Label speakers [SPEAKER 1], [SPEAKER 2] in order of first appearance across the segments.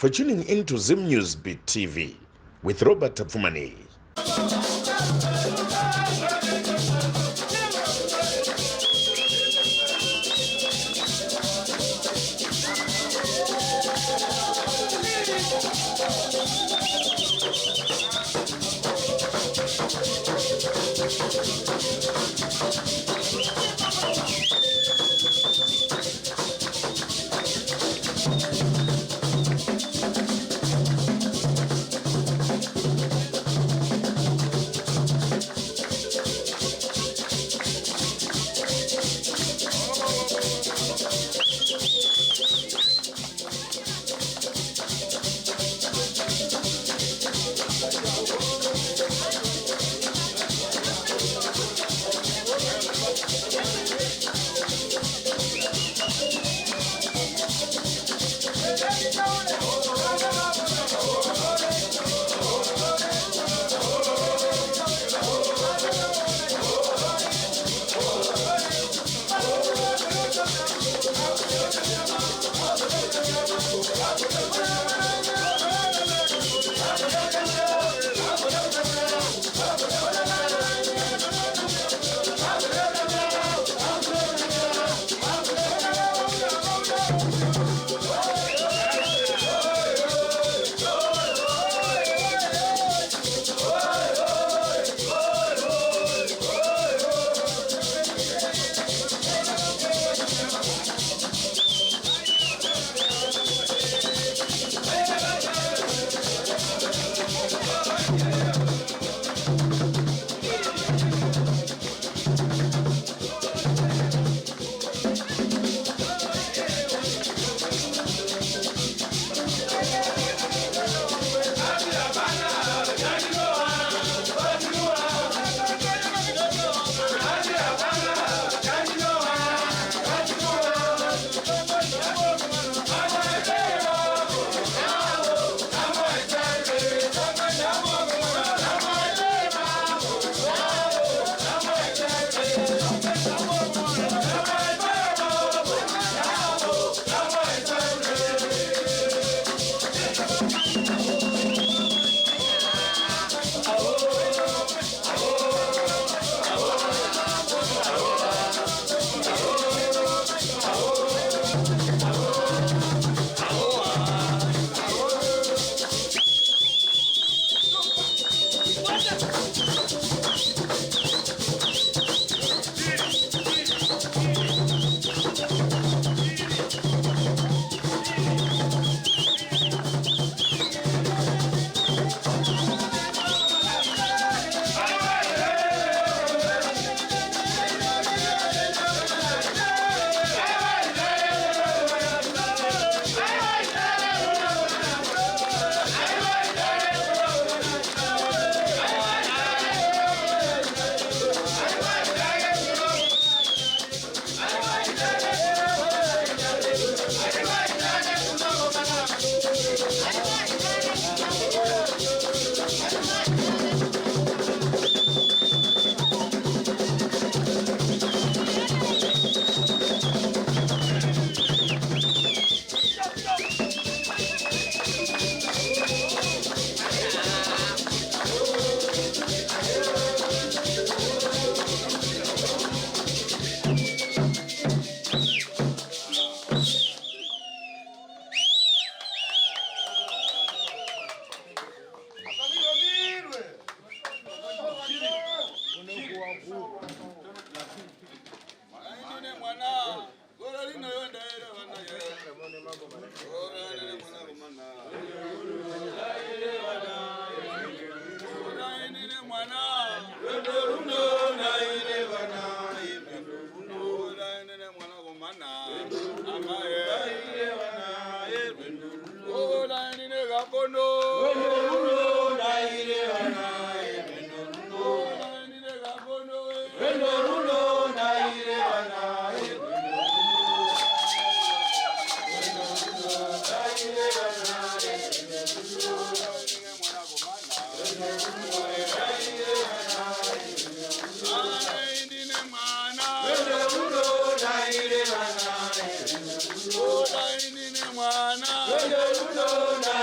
[SPEAKER 1] for tuning into Zim News Beat TV with Robert Fumani.
[SPEAKER 2] Mwana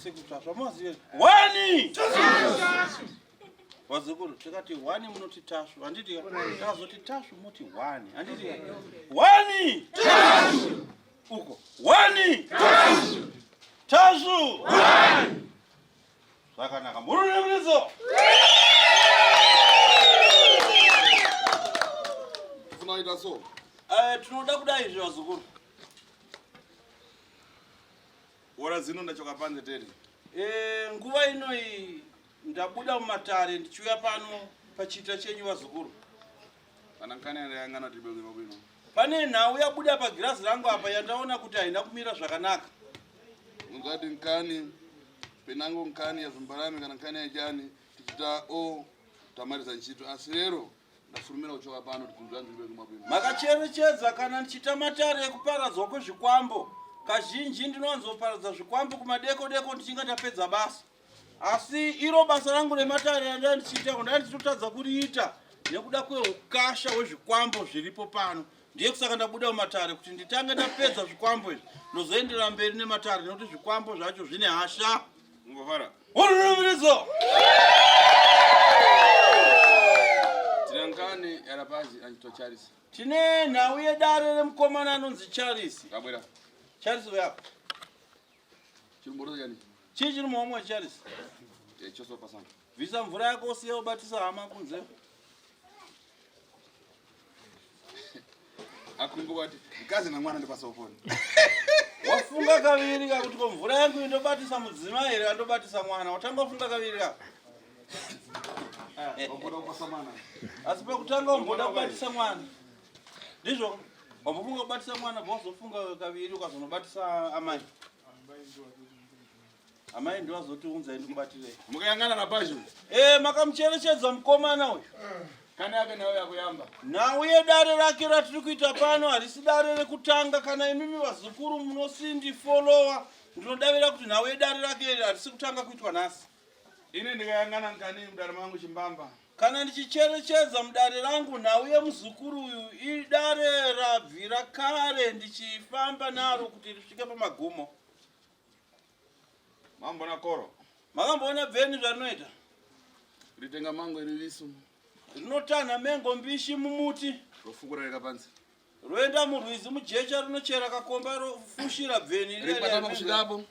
[SPEAKER 2] sekutasva mazive wani wazukuru tikati wani munoti tashu handiti takazoti tashu muti wani handiti wani uko wani tashu zvakanaka mururemerezo
[SPEAKER 3] tunaita so
[SPEAKER 2] tinoda kudai izvo wazukuru
[SPEAKER 3] ora zino ndachoka panze teri
[SPEAKER 2] nguva inoi ndabuda mumatare ndichiuya pano pachita chenyu wazukuru
[SPEAKER 3] kana nkani yangana tibelwe mabwino
[SPEAKER 2] pane nhau yabuda pagirazi rangu apa yandaona kuti haina kumira zvakanaka
[SPEAKER 3] ngati nkani penango nkani ya zimbarami kana nkani ya jani tichita tamaliza ntchito asi lero ndafurumira kuchoka pano tikunzanzu tibelwe mabwino
[SPEAKER 2] makacherechedza kana ndichita matare ekuparadzwa kwezvikwambo kazhinji ndinowanzoparadza zvikwambo kumadeko-deko ndichinga ndapedza basa asi iro basa rangu rematare randa ndichiita kunda ndichitotadza kuriita nekuda kweukasha hwezvikwambo zviripo pano ndiye kusaka ndabuda mumatare kuti nditange ndapedza zvikwambo izvi ndozoendera mberi nematare nekuti zvikwambo zvacho zvine hasha
[SPEAKER 3] ngofara
[SPEAKER 2] ururumirizo
[SPEAKER 3] tina nkani yarapazi anchito charisi
[SPEAKER 2] tine nhau yedare remukomana anonzi charisi
[SPEAKER 3] kabwera
[SPEAKER 2] charisi uyapa
[SPEAKER 3] chirumboroza chani
[SPEAKER 2] chii chiri muhomwe charisi
[SPEAKER 3] chosopa sana
[SPEAKER 2] bvisa mvura yako usiye ubatisa hama kunze
[SPEAKER 3] akumbuka kuti mkazi namwana ndipasoponi
[SPEAKER 2] wafunga kaviri kakuti ko mvura yangu indobatisa mudzimai here andobatisa mwana watanga wafunga kaviri ka
[SPEAKER 3] waboda kupasa mwana
[SPEAKER 2] asi pakutanga wamboda kubatisa mwana ndizvo wambofunga kubatisa mwana bvawazofunga kaviri ukazonobatisa amai amai ndiwazoti unzai ndikubatirei
[SPEAKER 3] mukayangana na pasho
[SPEAKER 2] makamucherechedza mukomana uyu
[SPEAKER 3] kani yake nayo yakuyamba
[SPEAKER 2] nhau yedare rake ratiri kuita pano harisi dare rekutanga kana imimi vazukuru munosindifolowa ndinodavira kuti nhau yedare rake harisi kutanga kuitwa nhasi
[SPEAKER 3] ine ndikayangana nkani mudare mangu chimbamba
[SPEAKER 2] kana ndichicherechedza mudare rangu nhau yemuzukuru uyu idare rabvira kare ndichifamba naro kuti risvike pamagumo
[SPEAKER 3] mambona koro
[SPEAKER 2] makamboona bveni zvarinoita
[SPEAKER 3] ritenga mango irivisu
[SPEAKER 2] rinotanha mengo mbishi mumuti
[SPEAKER 3] rofukura reka panzi
[SPEAKER 2] roenda murwizi mujecha rinochera kakomba rofushira bveni
[SPEAKER 3] rikupatama kusvikapo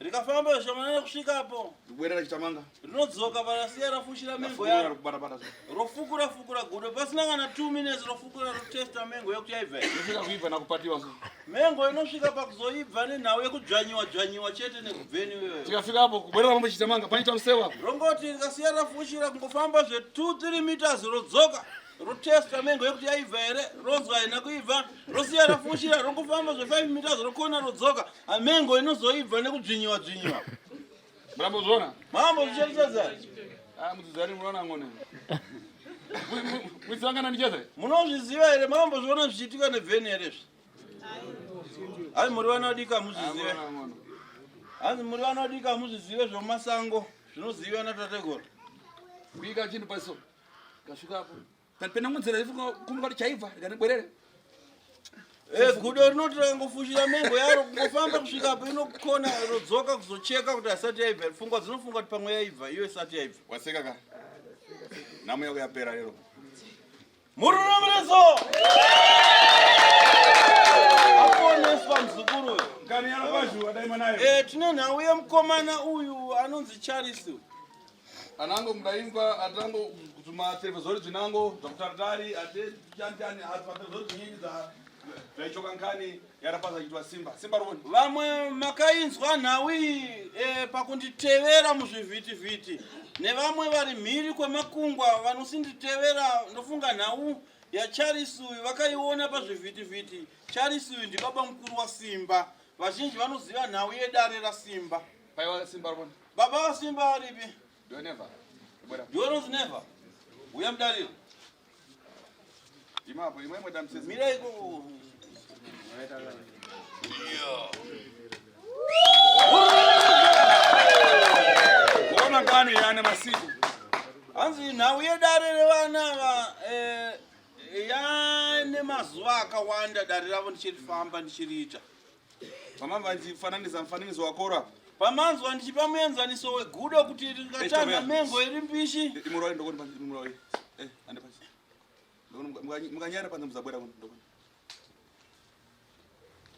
[SPEAKER 2] rikafamba zvamanana kusvikapo
[SPEAKER 3] rikubwerera chitamanga
[SPEAKER 2] rinodzoka parasiya rafushira mengo yaro
[SPEAKER 3] kubatapata
[SPEAKER 2] rofukura gudo pasina kana 2 minutes rofukura rotesta mengo yekuti yaibva
[SPEAKER 3] nosvika kuibva nakupatiwa so
[SPEAKER 2] mengo inosvika pakuzoibva nenhau yekudzvanyiwa chete nekubveni wewe
[SPEAKER 3] tikafikapo kubwerera mambo chitamanga panoita musewa
[SPEAKER 2] rongoti rikasiya rafushira kungofamba zve 2-3 meters rodzoka rotesta mengo yekuti yaibva here ronzwa haina kuibva rosiya rafushira rongofamba zve5 meters rokona rodzoka mengo inozoibva nekudzvinyiwa
[SPEAKER 3] murambozviona
[SPEAKER 2] mambo zvicherechedza
[SPEAKER 3] mudzidzari munoona ng'one mudzivangana ndicheza
[SPEAKER 2] munozviziva here makambozviona zvichiitika nebveni herezvi hanzi muri vanodika muzvizive hanzi muri vanodika muzvizive zvomumasango zvinoziviwa natategoro
[SPEAKER 3] kuika chinhu paso kasvikapo pena munzira ifunga kumuka kuti chaibva rikanibwerere
[SPEAKER 2] gudo rinoti rakangofushira mengo yaro kungofamba kusvikapo inokona rodzoka kuzocheka kuti asati yaibva pfungwa dzinofunga kuti pamwe yaibva iyo isati yaibva
[SPEAKER 3] waseka ka nhamo yako yapera lero
[SPEAKER 2] mururumirizo aponeswa muzukuru
[SPEAKER 3] kani yarapazhu adaima nayo
[SPEAKER 2] tine nhau yemukomana uyu anonzi charisi
[SPEAKER 3] anango mudaimba atango kutuma televizori dzinango dzakutaritari ate chantani atipatelevizori dzinyinyi zvaichoka nkani yarapaza chitwa simba roni
[SPEAKER 2] vamwe makainzwa nhau iyi pakunditevera muzvivhitivhiti nevamwe vari mhiri kwemakungwa vanosinditevera ndofunga nhau yacharisi uyu vakaiona pazvivhitivhiti charisi uyu ndibaba mukuru wasimba vazhinji vanoziva nhau yedare rasimba
[SPEAKER 3] paiwa simba roni
[SPEAKER 2] baba vasimba varipi
[SPEAKER 3] ndioneva
[SPEAKER 2] ndiononzi neva uya mudariro
[SPEAKER 3] imapo imwe damsesi
[SPEAKER 2] miraiko
[SPEAKER 3] kuona ngani yane masiti
[SPEAKER 2] hanzi nhau yedare revana ava yane mazuva akawanda dare ravo ndichirifamba ndichiriita
[SPEAKER 3] pamamba ndifananiza mufananidzo wakora
[SPEAKER 2] Pamanzo andichipa muenzaniso wegudo kuti ringatana mengo iri mbishi.
[SPEAKER 3] Imuroi ndokoni panzi imuroi. Ande panzi. Ndokoni mukanyara panzi muzabwera ndokoni.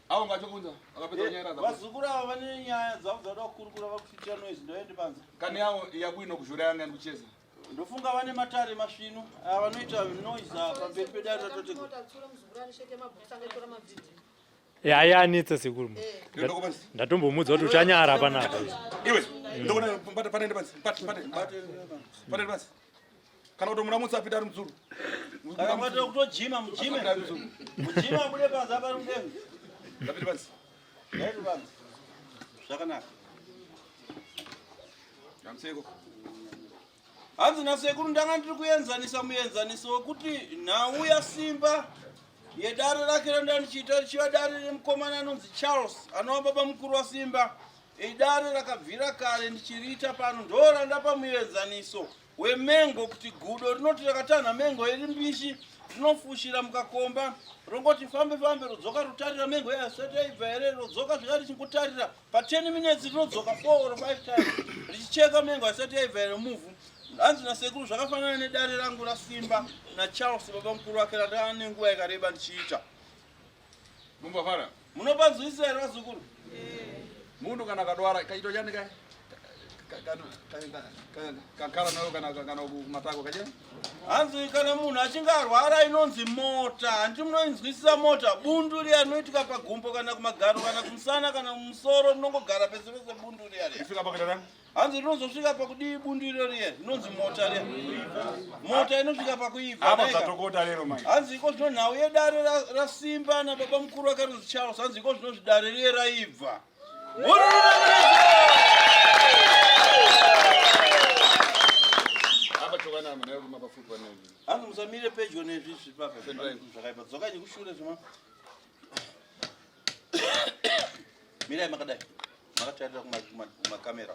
[SPEAKER 3] Awo ngachokunza akapedza kunyara za.
[SPEAKER 2] Vazukura vane nyaya dzavo dzada kukurukura vakufichira noise ndoende panzi.
[SPEAKER 3] Kani yawo yabwino kuzhura yanga ndikucheza.
[SPEAKER 2] Ndofunga vane matare masvinu vanoita noise pamberi pedare ratoti.
[SPEAKER 4] Yanitsa sikuru. Ndatombomudza kuti uchanyara panapa.
[SPEAKER 3] Iwe ndokona pata panzi. Pata panzi. Kana kuti muramutsa apita ari muzuru.
[SPEAKER 2] Kana matoda kutojima mujime. Mujima bude panzi apa rundengu.
[SPEAKER 3] Ndapita panzi.
[SPEAKER 2] Ndapita panzi. Zvakanaka.
[SPEAKER 3] Yamseko.
[SPEAKER 2] Hanzi nasekuru ndanga ndiri kuenzanisa muenzaniso wekuti nhau yasimba yedare rake randandichiita richiva dare remukomana anonzi Charles anova baba mukuru wasimba. Idare rakabvira kare ndichiriita pano ndo randapa muenzaniso wemengo kuti gudo rinoti rakatanha mengo iri mbishi rinofushira mukakomba rongoti fambe rodzoka rutarira mengo yasati yaibva here rodzoka zvika richingotarira pa 10 minutes rinodzoka 4 or 5 times richicheka mengo yasati yaibva here muvhu. Hanzi nasekuru zvakafanana nedare rangu rasimba naCharles baba mukuru wake randava nenguva yakareba ndichiita.
[SPEAKER 3] Mumbafara.
[SPEAKER 2] Munopanzwisisa here vazukuru?
[SPEAKER 3] Mundu kana kadwara kaito chani kai? Kankara nayo kana kumatako kaje?
[SPEAKER 2] Hanzi kana munhu achinge arwara inonzi mota. Handi munoinzwisisa mota. Bundu riya rinoitika pagumbo kana kumagaro kana kumusana kana mumusoro rinongogara pese pese bundu riya.
[SPEAKER 3] Ifika pakadara?
[SPEAKER 2] Hanzi rinozosvika pakudii bundu iro riya rinonzi mota riya. Mota inosvika pakuibva.
[SPEAKER 3] Apa dzatokota lero mai.
[SPEAKER 2] Hanzi iko zvino nhau yedare rasimba nababa mukuru wake runzi Charles. Hanzi iko zvino zvidare riye raibva.
[SPEAKER 3] Apa chokana manayo kumapafupa nevi.
[SPEAKER 2] Hanzi musamire pedyo nezvizvi papa. Zvakaipa dzokai kushure zvima. Mirai makadai. Makatarira kumakamera.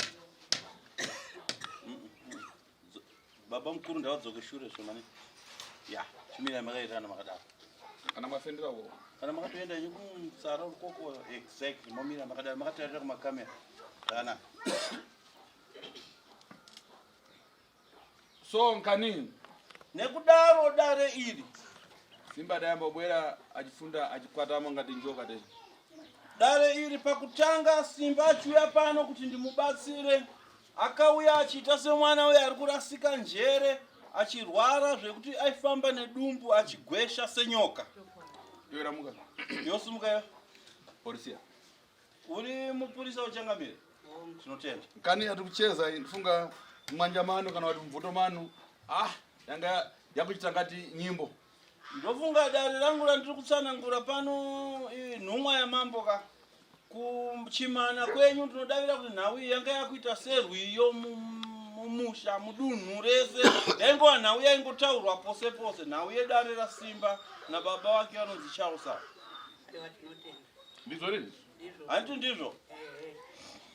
[SPEAKER 2] Baba mukuru ndavadzoke shure zvomane. Ya, chimirai makairana makadaro.
[SPEAKER 3] Kana mafendera wo.
[SPEAKER 2] Kana makatoenda nekumusara ukoko exactly momira makadaro makatarira kumakamera. Kana.
[SPEAKER 3] So nkani
[SPEAKER 2] Nekudaro dare iri.
[SPEAKER 3] Simba dayamba bwera achifunda achikwatamo ngati njoka te.
[SPEAKER 2] Dare iri pakutanga Simba achiuya pano kuti ndimubatsire. Akauya achiita semwana uya ari kurasika njere achirwara zvekuti aifamba nedumbu achigwesha senyoka.
[SPEAKER 3] Iwe ramuka.
[SPEAKER 2] Yosumuka yo.
[SPEAKER 3] Polisia.
[SPEAKER 2] Uri mupurisa uchangamire. Tinotenda.
[SPEAKER 3] Kani atikucheza ndifunga mwanjamano kana wati mvotomano. Yanga yakuchita ngati nyimbo.
[SPEAKER 2] Ndofunga dare rangu randiri kutsanangura pano nhumwa yamambo ka kuchimana kwenyu ndinodavira kuti nhau yanga yakuita serwiyo mumusha mudunhu rese yaingova nhau yaingotaurwa pose pose nhau yedare rasimba nababa wake vanonzi Charles.
[SPEAKER 3] Ndizvo rini?
[SPEAKER 2] Handiti ndizvo.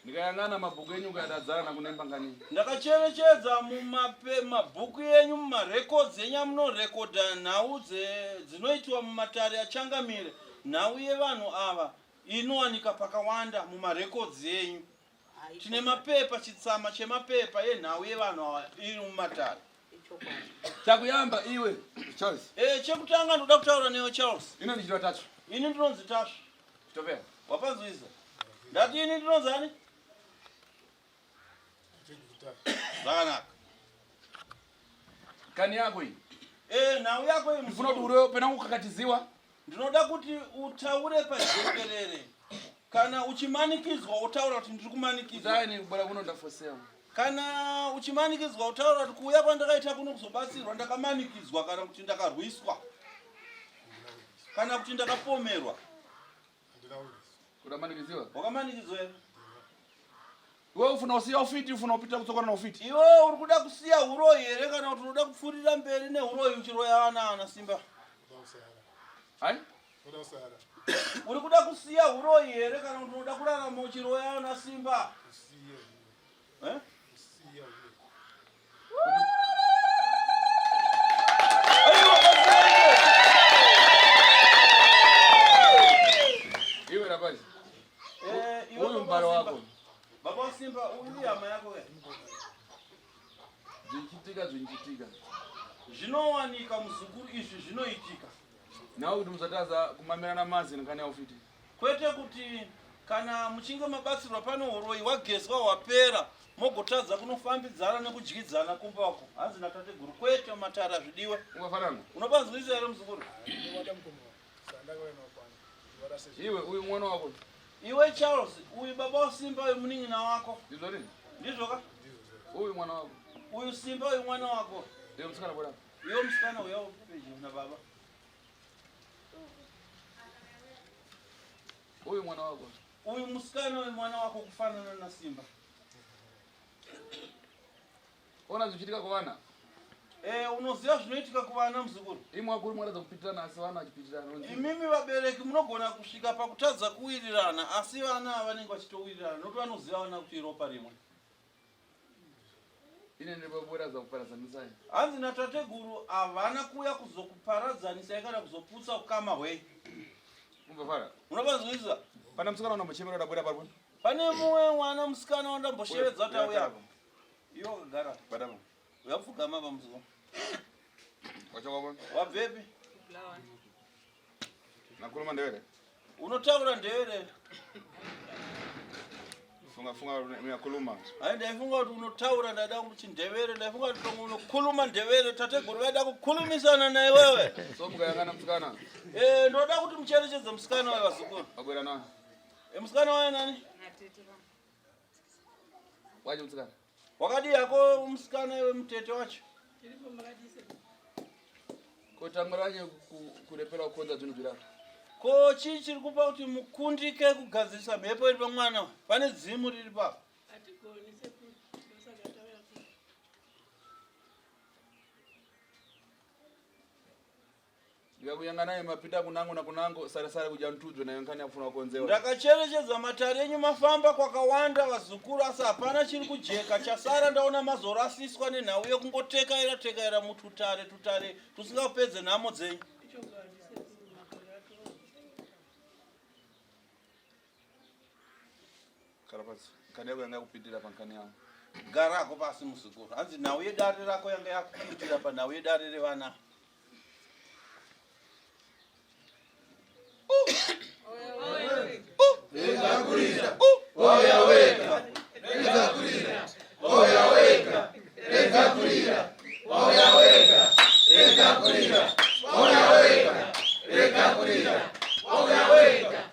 [SPEAKER 3] Ndikayangana mabhuku enyu ukadadzana kunemba ngani.
[SPEAKER 2] Ndakacherechedza mumabhuku enyu mumarekodzi enyu amunorekodha nhau dzinoitwa mumatare achangamire. Nhau yevanhu ava inowanika pakawanda mumarekodzi enyu. Tine mapepa chitsama chemapepa yenhau yevanhu ava iri mumatare.
[SPEAKER 3] Chakuyamba iwe Charles.
[SPEAKER 2] Chekutanga ndoda kutaura newe Charles.
[SPEAKER 3] Ino ndichitwa tatu.
[SPEAKER 2] Ini ndinonzi Tasha.
[SPEAKER 3] Chitopera.
[SPEAKER 2] Wapanzwisisa? Ndati ini ndinonzani? Zvakanaka.
[SPEAKER 3] Kani yako iyi.
[SPEAKER 2] Nhau yako iyi
[SPEAKER 3] Ndifuna kuti uriyo pena kukakatiziwa.
[SPEAKER 2] Ndinoda kuti utaure pajekerere. Kana uchimanikidzwa utaura kuti ndiri kumanikidzwa.
[SPEAKER 3] Zai kubara kuno ndafosewa.
[SPEAKER 2] Kana uchimanikidzwa utaura kuti kuuya kwandakaita kuno kuzobatsirwa ndakamanikidzwa kana kuti ndakarwiswa. Kana kuti ndakapomerwa.
[SPEAKER 3] Kudamanikiziwa.
[SPEAKER 2] Wakamanikidzwa here?
[SPEAKER 3] Wewe ufuna usiya ufiti ufuna upita kutsokana na ufiti.
[SPEAKER 2] Iwe uri kuda kusiya uroyi here kana kuti unoda kupfurira mberi neuroyi uchiroya ana Simba?
[SPEAKER 3] Hai?
[SPEAKER 2] Uri kuda kusiya uroyi here kana kuti unoda kurarama uchiroya ana Simba? Eh?
[SPEAKER 3] Iwe rapazi.
[SPEAKER 2] Iwe
[SPEAKER 3] Uyu mbaro wako.
[SPEAKER 2] Baba zvinowanika muzukuru izvi zvinoitika.
[SPEAKER 3] Nawo kuti musataza kumamirana mazi nkhani ya ufiti.
[SPEAKER 2] Kwete kuti kana muchinge mabatsirwa pano uroi wagezwa wapera mogotadza kunofambidzana nekudyidzana kumbako. Hanzi natateguru kwete matara zvidiwe.
[SPEAKER 3] Ungafanana?
[SPEAKER 2] Unopanzwisa here muzukuru?
[SPEAKER 3] Iwe uyu mwana wako.
[SPEAKER 2] Iwe Charles, uyu baba wasimba uyu muning'ina wako.
[SPEAKER 3] Ndizvo rini?
[SPEAKER 2] Ndizvo ka?
[SPEAKER 3] Uyu mwana wako.
[SPEAKER 2] Uyu simba uyu mwana wako.
[SPEAKER 3] Ndiyo msikana bwana.
[SPEAKER 2] Iyo msikana uya pedyo na baba.
[SPEAKER 3] Uyu mwana wako.
[SPEAKER 2] Uyu musikana uyu mwana wako kufanana na simba.
[SPEAKER 3] Ona zvichitika kuvana.
[SPEAKER 2] Unoziva zvinoitika kuvana muzukuru.
[SPEAKER 3] Imwe akuru mwaradza kupitirana asi vana vachipitirana.
[SPEAKER 2] Imimi vabereki munogona kusvika pakutadza kuwirirana asi vana vanenge vachitowirirana nokuti vanoziva vana kuti ropa rimwe.
[SPEAKER 3] Ine ndinobuda kuparadzanisai.
[SPEAKER 2] Hanzi natateguru havana kuuya kuzokuparadzanisai kana kuzoputsa ukama hwei.
[SPEAKER 3] Umbafara.
[SPEAKER 2] Unopanzwisa?
[SPEAKER 3] Pana musikana unomuchemera dabuda paripo.
[SPEAKER 2] Pane mumwe mwana musikana wandamboshevedza kuti auya apa. Iwo wakagara
[SPEAKER 3] Badamo.
[SPEAKER 2] uyapfugama apa muzukuru.
[SPEAKER 3] Wachakabona?
[SPEAKER 2] Wabvepi?
[SPEAKER 3] Nakhuluma ndewere.
[SPEAKER 2] Unotaura ndewere.
[SPEAKER 3] Funga uyakhuluma.
[SPEAKER 2] Hayi ndaifunga kuti unotaura ndada kuti ndewere ndaifunga kuti unokhuluma ndewere tateguru vaida kukhulumisana naye wewe.
[SPEAKER 3] So mukayangana musikana.
[SPEAKER 2] Ndoda kuti mucherechedze musikana waye wazukuru.
[SPEAKER 3] Wabwera nani?
[SPEAKER 2] Musikana waye nani?
[SPEAKER 3] Waje musikana.
[SPEAKER 2] Wakadi yako musikana iwe mtete wacho.
[SPEAKER 3] Kotanguranye kurepera kukonza zvinhu zviratu.
[SPEAKER 2] Ko chii chiri kupa kuti mukundike kugadzirisa mhepo iri pamwana? Pane dzimu riri papo.
[SPEAKER 3] Ndikakuyanga naye mapita kunango na kunango sare kuja mtudzwe nayo nkhani yakufuna kukonzewa.
[SPEAKER 2] Ndakacherechedza matare enyu mafamba kwakawanda vazukuru asi hapana chiri kujeka. Chasara ndaona mazorasiswa nenhau yekungotekaira mututare tusingapedze nhamo dzenyu.
[SPEAKER 3] Karapatsi. Nkhani yako yanga kupitira pankhani yawo.
[SPEAKER 2] Garako pasi muzukuru. Hanzi nhau yedare rako yanga yakupitira panhau yedare revana.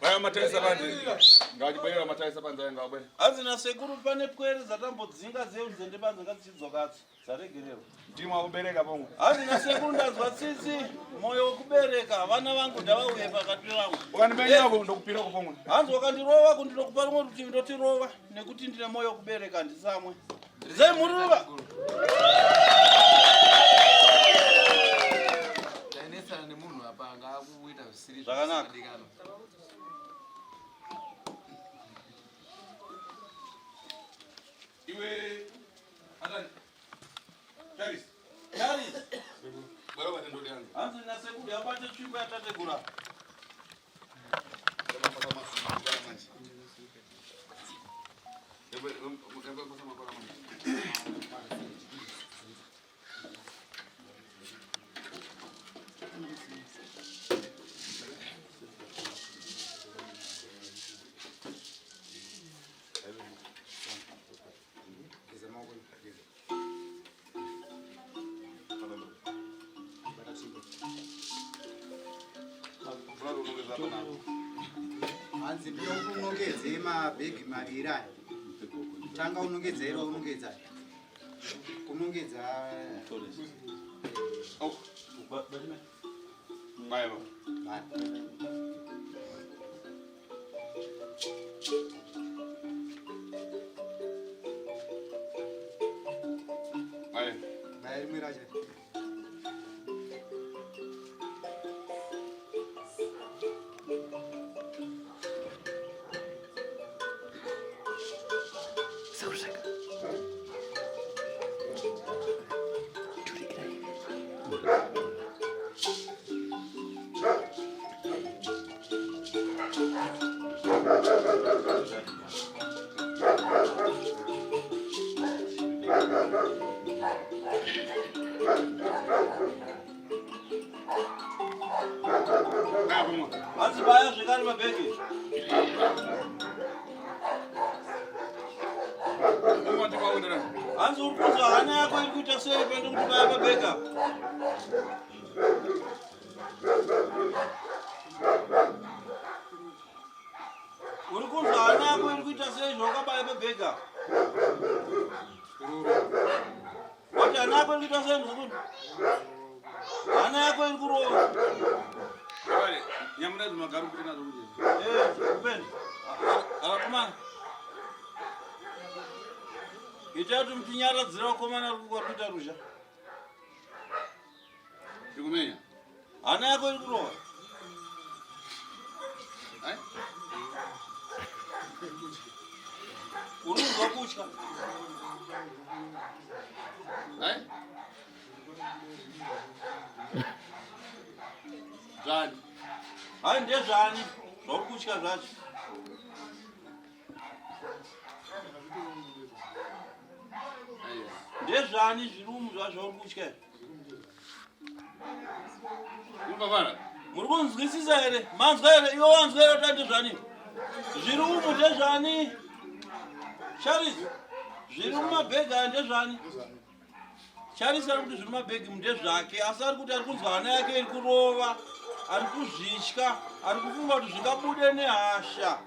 [SPEAKER 3] Vaya mataisa panze. Ngawachibwera mataisa panze ngawabwera.
[SPEAKER 2] Hanzi nasekuru pane pwere dzatambodzinga dzenzende panze ngadzichidzokatsi dzaregererwa.
[SPEAKER 3] Ndima wakubereka pomwe.
[SPEAKER 2] Hanzi nasekuru ndazwa tsitsi moyo wekubereka vana vangu ndavauye pakati vangu.
[SPEAKER 3] Ukandimenyako ndokupira kupomwe.
[SPEAKER 2] Hanzi wakandirova kundinokupa rumwe rutivi ndotirova nekuti ndine moyo wekubereka handisamwe. Ndizai muruva.
[SPEAKER 5] Tainetsana nemunhu apa ngakuita zvisiri
[SPEAKER 2] Zvakanaka.
[SPEAKER 3] Iwe Adani. Charis.
[SPEAKER 2] Charis.
[SPEAKER 3] Bwana watendodi yangu.
[SPEAKER 2] Hanzi nasekuru abate tsvimbo yatategura.
[SPEAKER 6] Hanzi pia unongedze mabhegi maviri aya. Tanga unongedza iro unongedza. Unongedza
[SPEAKER 3] Bye. Bye.
[SPEAKER 6] Bye Miraja.
[SPEAKER 3] kamwa.
[SPEAKER 2] Hanzi baya zvekare mabhegi.
[SPEAKER 3] Umati kwaundira.
[SPEAKER 2] Hanzi uri kunzwa hana yako iri kuita sei pende kuti baya mabhegi apa? Uri kunzwa hana yako iri kuita sei zvawakabaya mabhegi apa? Wati hana yako iri kuita sei muzukuru? Hana yako iri kurova.
[SPEAKER 3] Vale, nyamuna dzimagaru kuti nazo kuti.
[SPEAKER 2] Kupenda. Akomana. Ita kuti mutinyaradzira wakomana uri kuita ruzha.
[SPEAKER 3] Ndikumenya.
[SPEAKER 2] Hana yako iri kurova.
[SPEAKER 3] Hai?
[SPEAKER 2] Uri kuzwa kutya.
[SPEAKER 3] Hai? Zvani.
[SPEAKER 2] Hai ndezvani zvauri kutya zvacho. Ndezvani zvirumu zvazvauri kutya.
[SPEAKER 3] Umpavara.
[SPEAKER 2] Muri kunzwisisa here? Manzwa here? Iwe wanzwa here kuti ndezvani? Zvirumu ndezvani? Charisi. Zviri mumabhegi aya ndezvani? Charisi ari kuti zviri mumabhegi ndezvake asi ari kuti ari kunzwa hana yake iri kurova. Ari kuzvitya, ari kufunga kuti zvingabude nehasha.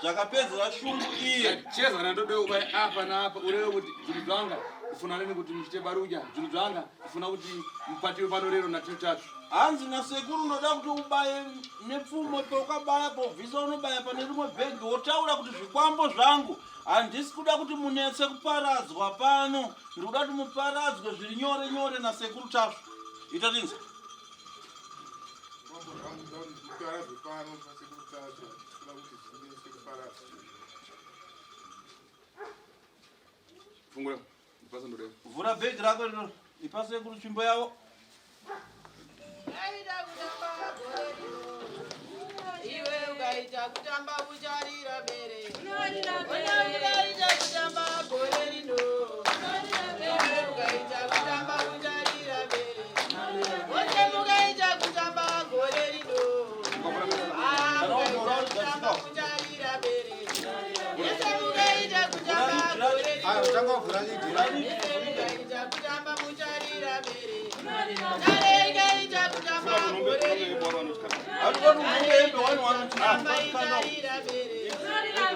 [SPEAKER 2] Zvakapedzera shungire.
[SPEAKER 3] Cheza na ndodo kwa hapa na hapa urewe kuti zvinhu zvanga ufuna nini kuti muchite baruja zvinhu zvanga ufuna kuti mupatiwe pano lero na tatu.
[SPEAKER 2] Hanzi nasekuru unoda kuti ubaye nepfumo paukabaya povhisa unobaya pane rimwe bhegi wotaura kuti zvikwambo zvangu handisi kuda kuti munetse kuparadzwa pano ndiri kuda kuti muparadzwe zviri nyore nyore nasekuru tazvo. Ita tinzi.
[SPEAKER 3] Fungura. Ipasa ndore.
[SPEAKER 2] Vhura bhegi rako rino ipase kuri tsvimbo yavo.
[SPEAKER 7] Iwe ukaita kutamba ucharira bere. Ukaita kutamba gore rino. Iwe ukaita kutamba ucharira bere. Wose mukaita kutamba gore rino. Ukaita kutamba ucharira bere. Wose mukaita kutamba gore rino.
[SPEAKER 6] Tanga vhura lidhira.
[SPEAKER 7] Ukaita kutamba ucharira bere. Ukaita kutamba gore rino.
[SPEAKER 2] Hatoni mungeembe wani
[SPEAKER 7] Kutamba ucharira bere.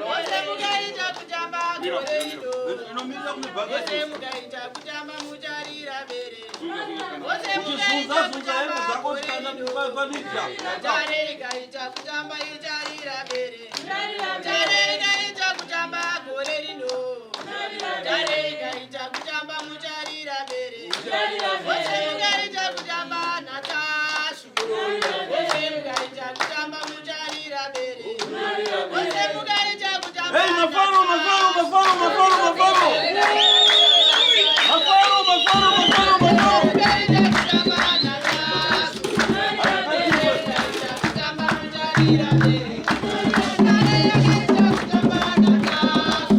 [SPEAKER 7] Wose mukaita kutamba gore rino.
[SPEAKER 2] inomirira kune bhaketi.
[SPEAKER 7] Wose mukaita kutamba ucharira bere. Wose
[SPEAKER 2] Uchizunza
[SPEAKER 7] mukaita
[SPEAKER 2] zunza hembe
[SPEAKER 7] kutamba
[SPEAKER 2] dzako
[SPEAKER 7] gore
[SPEAKER 2] tikaenda
[SPEAKER 7] rino.
[SPEAKER 2] kupafanidza.
[SPEAKER 7] Tarekaita kutamba ucharira bere. Tarekaita kutamba gore rino. Tarekaita kutamba ucharira bere. Wose mukaita kutamba natashu. Wose mukaita kutamba ucharira bere. Wose mukaita kutamba
[SPEAKER 2] Hey, mafaro, mafaro, mafaro, mafaro, mafaro. Mafaro, mafaro, mafaro, mafaro.
[SPEAKER 7] mukaita kutamba natashu. Mukaita kutamba ucharira bere. Tarekaita kutamba natashu.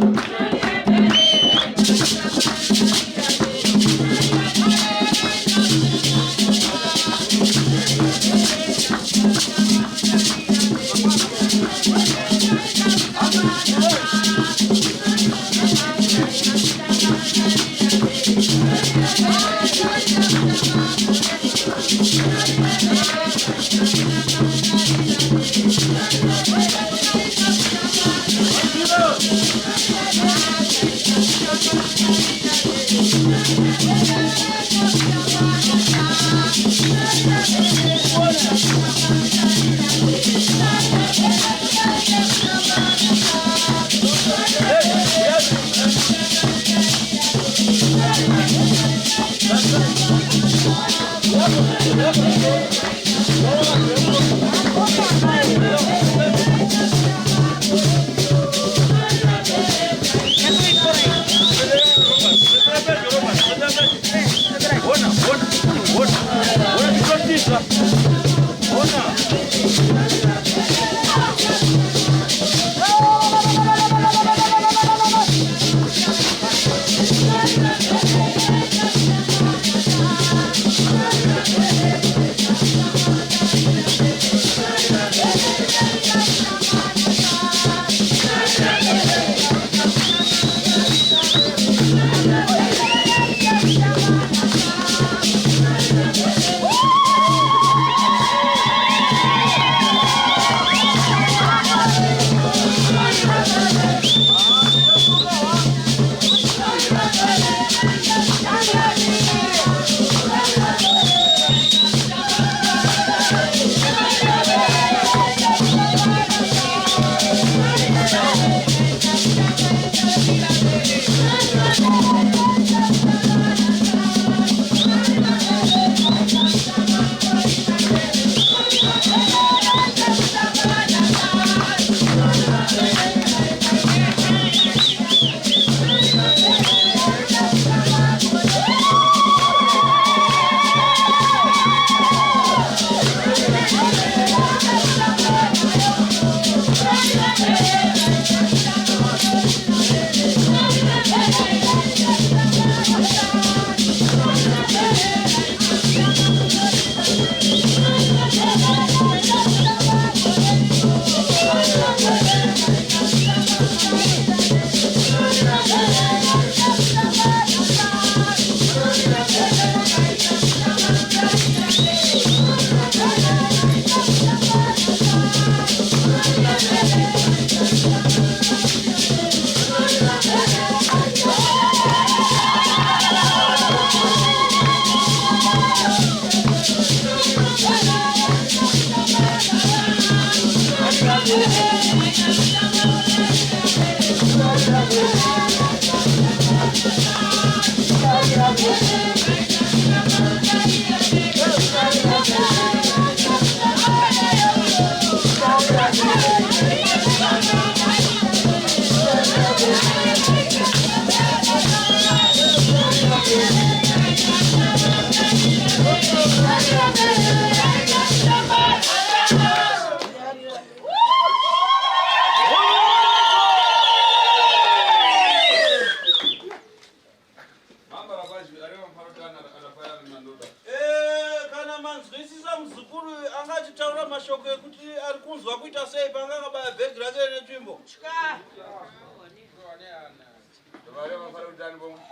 [SPEAKER 2] achitaura mashoko ekuti ari kunzwa kuita sei panga akabaya bhegi rake netsvimbo.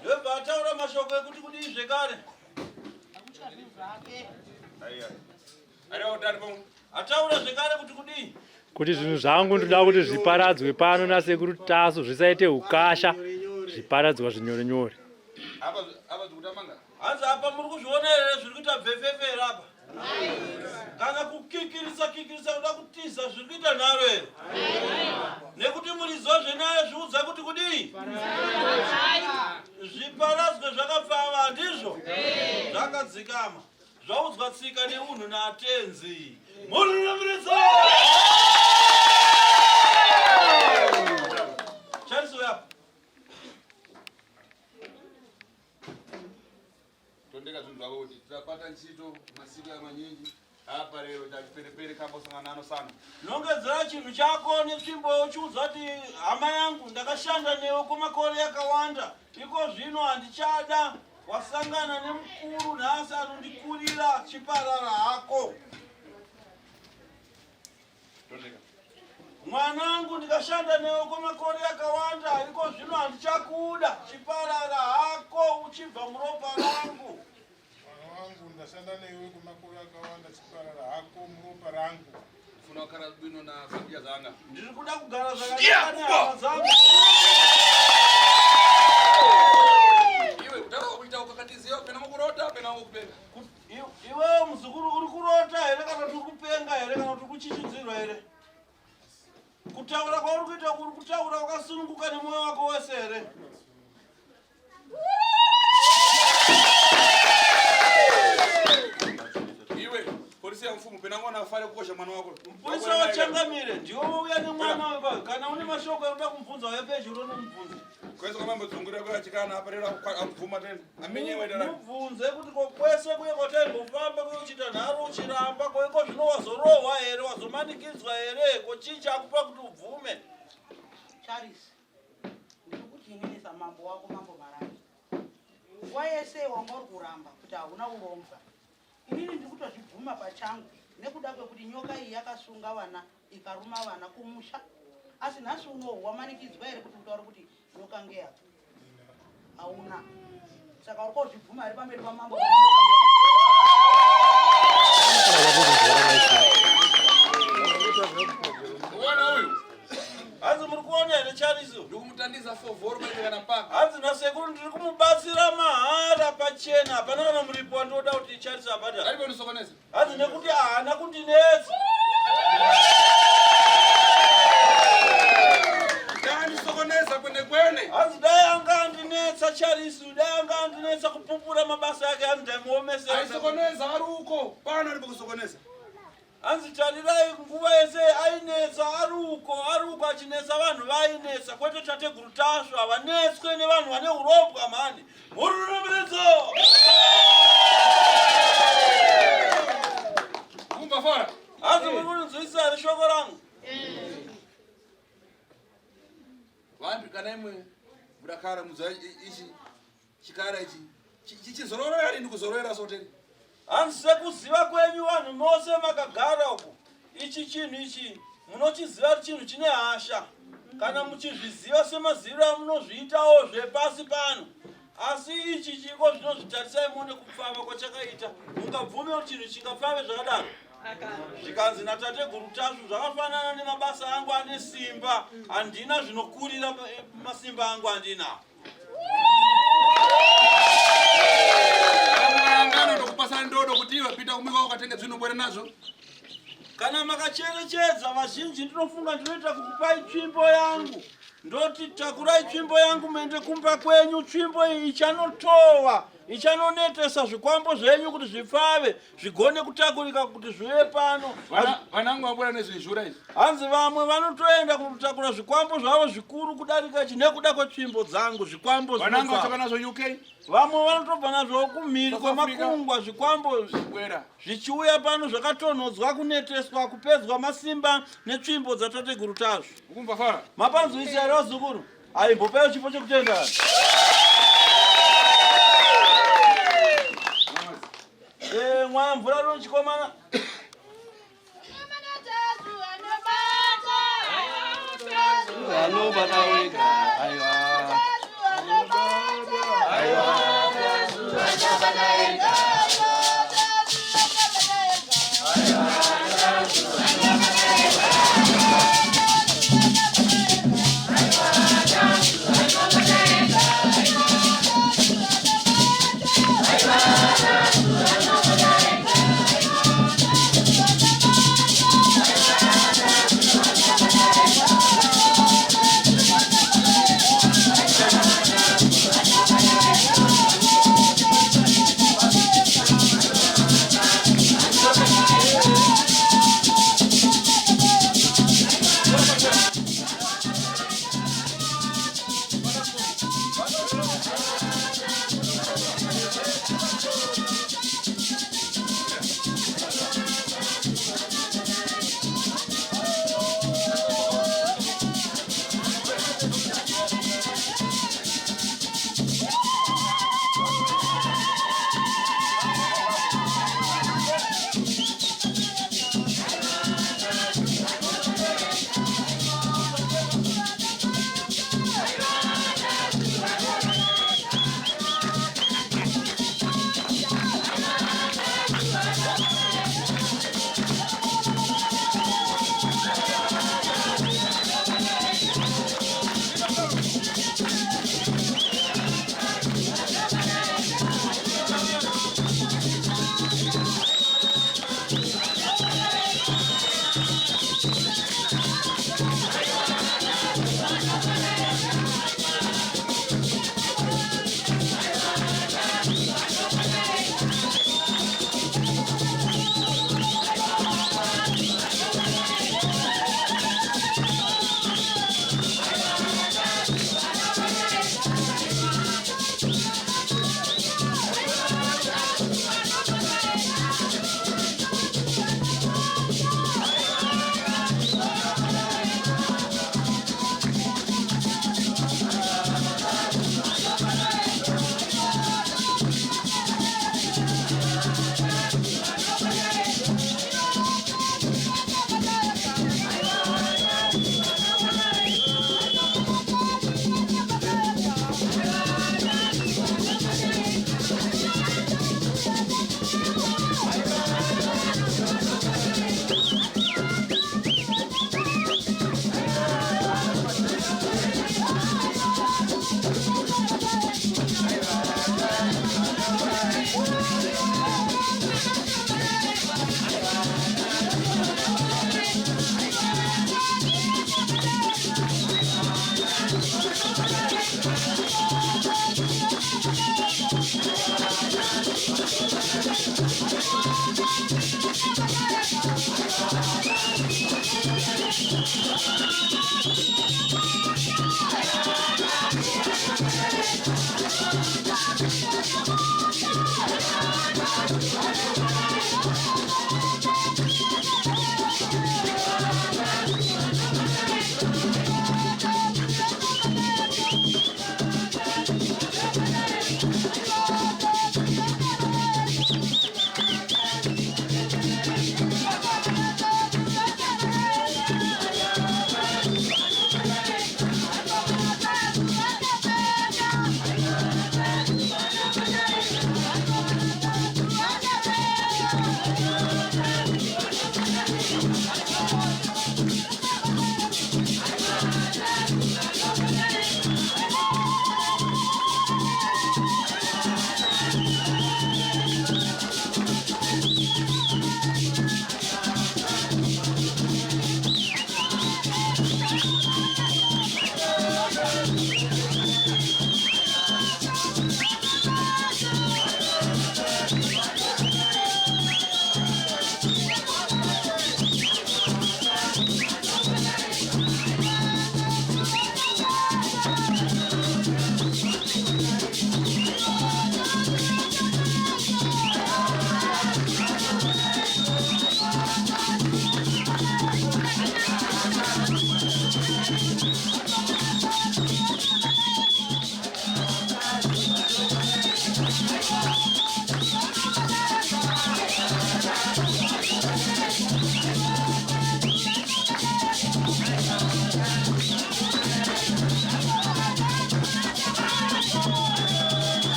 [SPEAKER 2] Ndobva ataura mashoko ekuti kudii zvekare. Ataura zvekare kuti kudii.
[SPEAKER 4] Kuti zvinhu zvangu ndoda kuti zviparadzwe pano nasekuru Tasu zvisaite ukasha, zviparadzwa zvinyore nyore.
[SPEAKER 2] Hanzi apa muri kuzviona here zviri kuita bvefefere apa? Kana kukikirisa kuda kutiza zviri kuita nharo here? Nekuti murizozve naye zviudza kuti kudii? Zviparadzwe zvakapfava handizvo? Zvakadzikama. Zvaudzwa tsika neunhu natenzi. Murunamidzo! Chariso yapo.
[SPEAKER 3] Tondeka zvinhu zvavo kuti tapata ntchito masiku amanyinji apa lero tachiperepere kambosangana nano sana.
[SPEAKER 2] Nongedzera chinhu chako netsvimbo uchiudza kuti hama yangu ndakashanda newe kwemakore akawanda. Iko zvino handichada. Wasangana nemukuru nhasi anondikurira chiparara hako. Mwanangu ndikashanda newe kwemakore akawanda, iko zvino handichakuda chiparara hako uchibva muropa rangu.
[SPEAKER 8] Mwana wangu ndashanda newe kwemakore akawanda, chiparara hako muropa rangu.
[SPEAKER 3] Ufuna kugara bwino na familia zanga.
[SPEAKER 2] Ndiri kuda kugara zvakanaka nehama dzangu.
[SPEAKER 3] Iwe kutaka kuita ukakatiziwa pena mukurota pena mukupenga.
[SPEAKER 2] Iwe muzukuru uri kurota here kana kuti kupenga here kana kuti kuchichidzirwa here? Kutaura kwauri kuita kuri kutaura wakasununguka nemwoyo wako wese here?
[SPEAKER 3] Iwe polisi ya mfumo pena ngona afare kukosha mwana wako.
[SPEAKER 2] Polisi wachangamire ndiwo uya nemwana wako. Kana une mashoko ekuda kumubvunza wepeji unomubvunza.
[SPEAKER 3] Kwese kama mbozungura kwa chikana hapa lero amvuma tena. Amenyewe dala.
[SPEAKER 2] Mubvunze kuti kwese kuye kwataimbofamba kuyochita nharo uchiramba koiko zvino wazorohwa here wazomanikidzwa here kochinja akupa kuti ubvume.
[SPEAKER 7] Charles, ndiri kuti inini samambo wako mambo Marani. Nguva yese wanga uri kuramba kuti hauna urongwa. Inini ndiri kutozvibvuma pachangu nekuda kwekuti nyoka iyi yakasunga vana ikaruma vana kumusha. Asi nhasi unowu wamanikidzwa here kuti utaure kuti nyoka ngeyako? Hauna. Saka uri kozvibvuma here pamberi pamambo.
[SPEAKER 3] Uwana huyu.
[SPEAKER 2] Hanzi muri kuona here Chariso?
[SPEAKER 3] Ndikumutandiza fovhoro maererano paka.
[SPEAKER 2] Hanzi nasekuru ndiri kumubatsira mahara pachena hapana kana muripo wandoda kuti Chariso abhadhara.
[SPEAKER 3] Aripo unosokoneza.
[SPEAKER 2] Hanzi nekuti haana kundinetsa.
[SPEAKER 3] Ndanisokoneza kwene.
[SPEAKER 2] Hanzi dai anga andinetsa Chariso, dai anga andinetsa kupupura mabasa ake hanzi ndaimuomesera.
[SPEAKER 3] Aisokoneza ari uko. Pano aripo kusokoneza.
[SPEAKER 2] Hanzi tarirai nguva yese ainetsa ari uko achinetsa vanhu vainetsa kwete tateguru Tasu havanetswe nevanhu vane urobwa mani. Murunamidzo!
[SPEAKER 3] Kumba fara.
[SPEAKER 2] Hanzi muri kunzwisa here shoko rangu?
[SPEAKER 3] Vantu kana imwe mudakara muza ichi chikara ichi chichizorora yari ndikuzorora soteri.
[SPEAKER 2] Hanzi sekuziva kwenyu vanhu mose makagara uko. Ichi chinhu ichi munochiziva kuti chinhu chine hasha. Kana muchizviziva semaziviro amunozviitawo zvepasi pano. Asi ichi chiko zvinozvitarisai muone kupfava kwachakaita. Mungabvume kuti chinhu chingapfave zvakadaro? Zvikanzi natateguru Tasu zvakafanana nemabasa angu ane simba. Handina zvinokurira masimba angu handinawo.
[SPEAKER 3] Ngano ndokupasa ndodo kuti iwe pita kumika ukatenge zvinobwera nazvo.
[SPEAKER 2] Kana makacherechedza vazhinji ndinofunga ndinoita kukupai tsvimbo yangu. Ndoti takurai tsvimbo yangu muende kumba kwenyu. Tsvimbo iyi ichanotova, ichanonetesa zvikwambo zvenyu kuti zvipfave, zvigone kutakurika kuti zvive pano.
[SPEAKER 3] Vanangu vabwera nezvezvura izvi.
[SPEAKER 2] Hanzi vamwe vanotoenda kutakura zvikwambo zvavo zvikuru kudarika ichi nekuda kwetsvimbo dzangu zvikwambo
[SPEAKER 3] Vanangu
[SPEAKER 2] zvinofamba.
[SPEAKER 3] vachoka nazvo UK.
[SPEAKER 2] Vamwe vanotobva nazvo kumhiri
[SPEAKER 3] South Africa.
[SPEAKER 2] kwemakungwa zvikwambo
[SPEAKER 3] Bwera.
[SPEAKER 2] zvichiuya pano zvakatonhodzwa kuneteswa kupedzwa masimba netsvimbo dzatateguru Tasu.
[SPEAKER 3] Kumba fara.
[SPEAKER 2] Mapanzwisa here vazukuru? Aimbopewo chipo chekutenda. Mwana mvura rino chikomana.
[SPEAKER 5] anobata wega aiwa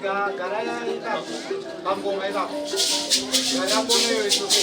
[SPEAKER 6] Hands garaya ipapo. Pangoma ipapo. Ngaraponeyo isoke.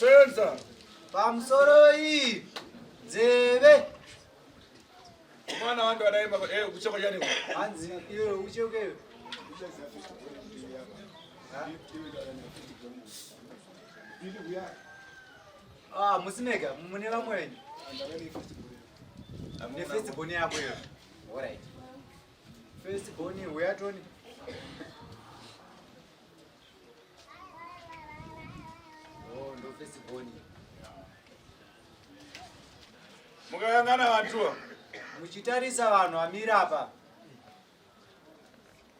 [SPEAKER 3] Fenza.
[SPEAKER 6] Pamsoro hii. Dzeve.
[SPEAKER 3] Mwana wangu anaimba kuchoko jani.
[SPEAKER 6] Hanzi iyo uchoke. Musinega mune vamweni. Ne firstborn yako hiyo. Alright. Firstborn uyatoni. Ndo firstborn.
[SPEAKER 3] Mukayangana vantu.
[SPEAKER 6] Muchitarisa vanhu amira apa.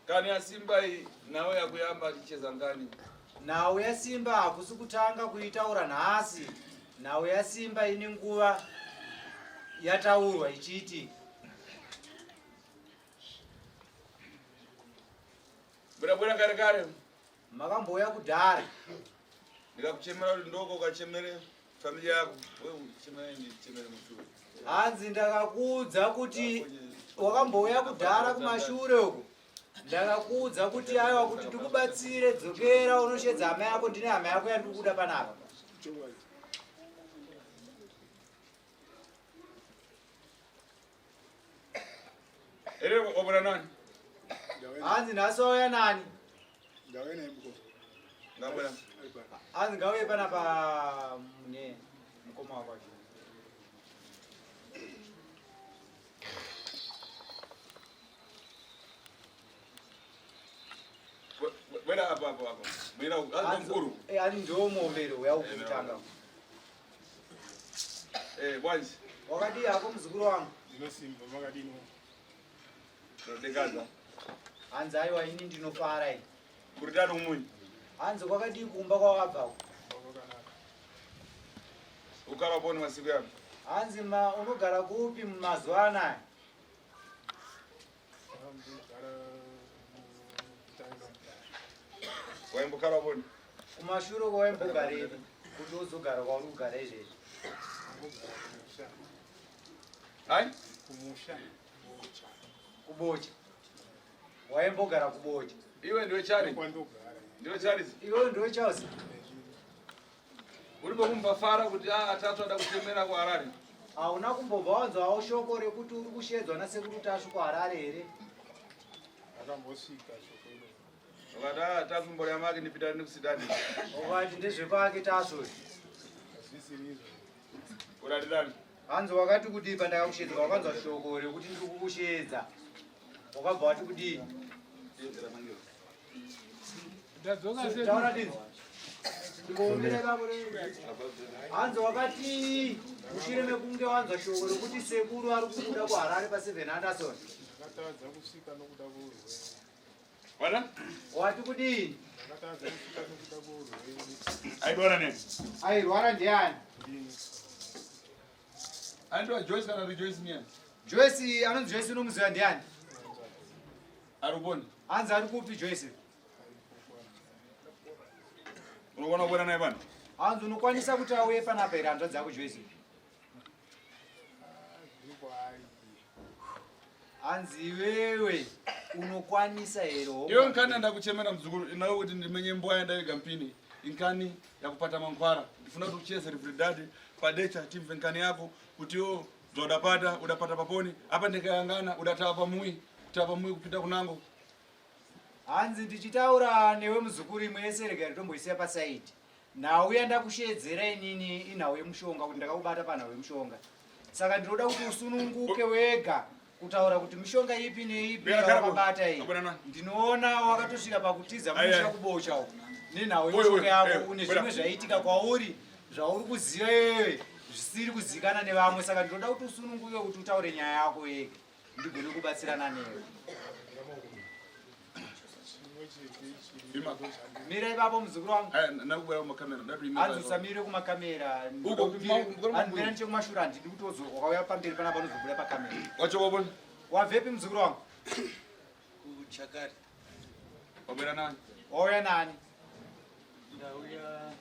[SPEAKER 3] Kani ya Simba hii nawe ya kuyamba alicheza ngani?
[SPEAKER 6] Nawe ya Simba hakusi kutanga kuitaura nhasi. Nawe ya Simba ine nguva yataurwa ichiti.
[SPEAKER 3] Bwera kare.
[SPEAKER 6] Makamboya kudhara.
[SPEAKER 3] Ndikakuchemera ndoko ukachemere familia yako. Wewe chemere mtu.
[SPEAKER 6] Hanzi ndakakuudza kuti wakamboya kudhara kumashure uko. Ndakakuudza kuti aiwa kuti tikubatsire dzokera unoshedza hama yako ndine hama yako yandikuda panapa.
[SPEAKER 3] Ere wabona nani?
[SPEAKER 6] Hanzi ndasauya nani?
[SPEAKER 3] Ngabona.
[SPEAKER 6] Hanzi ngauye panapa mune mukoma wako.
[SPEAKER 3] Bwera hapa. Bwera mkuru.
[SPEAKER 6] Ani ndio muombero uya ukutanga.
[SPEAKER 3] Bwanji.
[SPEAKER 6] Wakati yako mzukuru wangu.
[SPEAKER 8] Ndinosimba makadino.
[SPEAKER 3] Ndekaza.
[SPEAKER 6] Hanzi aiwa ini ndinofara ini.
[SPEAKER 3] Kuritano munyi.
[SPEAKER 6] Hanzi kwakadi kumba kwawabva.
[SPEAKER 3] Ukara poni masiku yako.
[SPEAKER 6] Hanzi unogara kupi mazuva anaya?
[SPEAKER 3] Waimbukara poni.
[SPEAKER 6] Kumashure kwaimbogara kuti uzogara kwauri kugara izvezvi.
[SPEAKER 3] Hai?
[SPEAKER 8] Kumusha.
[SPEAKER 6] Kubocha. Waimbogara kubocha.
[SPEAKER 3] Iwe ndiwe chari.
[SPEAKER 8] Kwandogara.
[SPEAKER 3] Ndiwe chari.
[SPEAKER 6] Iwe ndiwe chausi.
[SPEAKER 3] Uripo kumva fara kuti atatu ada kutemera kwa Harare.
[SPEAKER 6] Hauna kumbobva wanzwawo shoko rekuti uri kushedzwa nasekuru tashu kuHarare here?
[SPEAKER 8] Akambosvika shoko iro.
[SPEAKER 3] Wakati atatu mbori yamake nipita nikusidani.
[SPEAKER 6] Wakati ndezvepake tasu.
[SPEAKER 8] Zvisirizo.
[SPEAKER 3] Uratidani.
[SPEAKER 6] Hanzi wakati kuti pandakakushedza wakanzwa shoko rekuti ndiri kukushedza. Wakabva wati kudii? Taura dinzi. Hanzi wakati mushure mekunge wanzwa shoko rekuti sekuru ari kubuda kuHarare pa7 Anderson.
[SPEAKER 8] Ndakatadza kusvika nokuda kwourwere.
[SPEAKER 3] Wada?
[SPEAKER 6] Wati kudini?
[SPEAKER 8] Ndakatadza kusvika nokuda kwourwere.
[SPEAKER 3] Aidwara nini?
[SPEAKER 6] Airwara ndiani?
[SPEAKER 3] Aindwa Joyce kana Rejoice mia.
[SPEAKER 6] Joyce anonzi Joyce unomuziva ndiani?
[SPEAKER 3] Aruboni.
[SPEAKER 6] Hanzi ari kupi Joyce?
[SPEAKER 3] Unogona kuona naye bana?
[SPEAKER 6] Hanzi unokwanisa kuti auye panapa here hanzva dzako Joyce? Hanzi iwewe unokwanisa here?
[SPEAKER 3] Iwe nkani ndakuchemera mzukuru nawe kuti ndimenye mbwa yenda yegampini. Inkani yakupata mankwara. Ndifuna kuti ucheze Riverdad padecha timve nkani yako kuti yo udapata paponi apa ndikayangana udatawa pamui kupita kunango.
[SPEAKER 6] Hanzi ndichitaura newe muzukuru imwese rega ritomboisiya pasaidi. Nauya ndakushedzera inini inhau yemushonga kuti ndakakubata panhau yemushonga. Saka ndinoda kuti usununguke wega kutaura kuti mishonga ipi neipi yakabata iyi. Ndinoona wakatosvika pakutiza musha kubocha uko. nenhau yemushonga yako une zvimwe zvaitika kwauri zvauri kuziva iwewe zvisiri kuzikana nevamwe. Saka ndinoda kuti usununguke kuti utaure nyaya yako yega ndigone kubatsirana newe. Mira ipapo muzukuru wangu. Hanzi usamire kumakamera. Mira nechekumashure handidi kuti wakauya pamberi panapa unozobuda pakamera.
[SPEAKER 3] Wachokoponi?
[SPEAKER 6] Wabvepi muzukuru wangu?
[SPEAKER 2] Kuchakari.
[SPEAKER 3] Wabwera nani?
[SPEAKER 6] Wauya nani?
[SPEAKER 2] Ndauya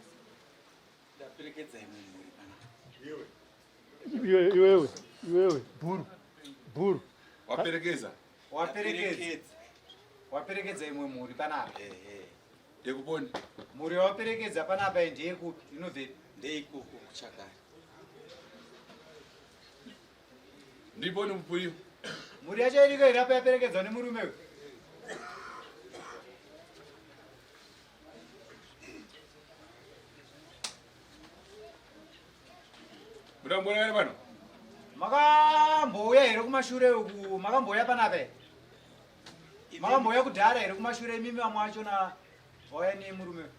[SPEAKER 2] ndaperekedza imwe mhuri pana.
[SPEAKER 4] Iwewe bhuru
[SPEAKER 3] Waperekeza?
[SPEAKER 6] Waperekedza imwe mhuri panapa.
[SPEAKER 3] Yekuponi?
[SPEAKER 6] Mhuri waperekedza panapa ndeyekuti inobve
[SPEAKER 2] Ndeikuku kuchakari.
[SPEAKER 3] Ndiponi mupuriyo?
[SPEAKER 6] mhuri yacho iriko iri apa yaperekedzwa nemurume uyu.
[SPEAKER 3] Mutambona here pano?
[SPEAKER 6] Makambouya here kumashure uku? Makambouya panapa here? Makambouya kudhara here kumashure imimi vamwe vachona vauya nemurume uyu?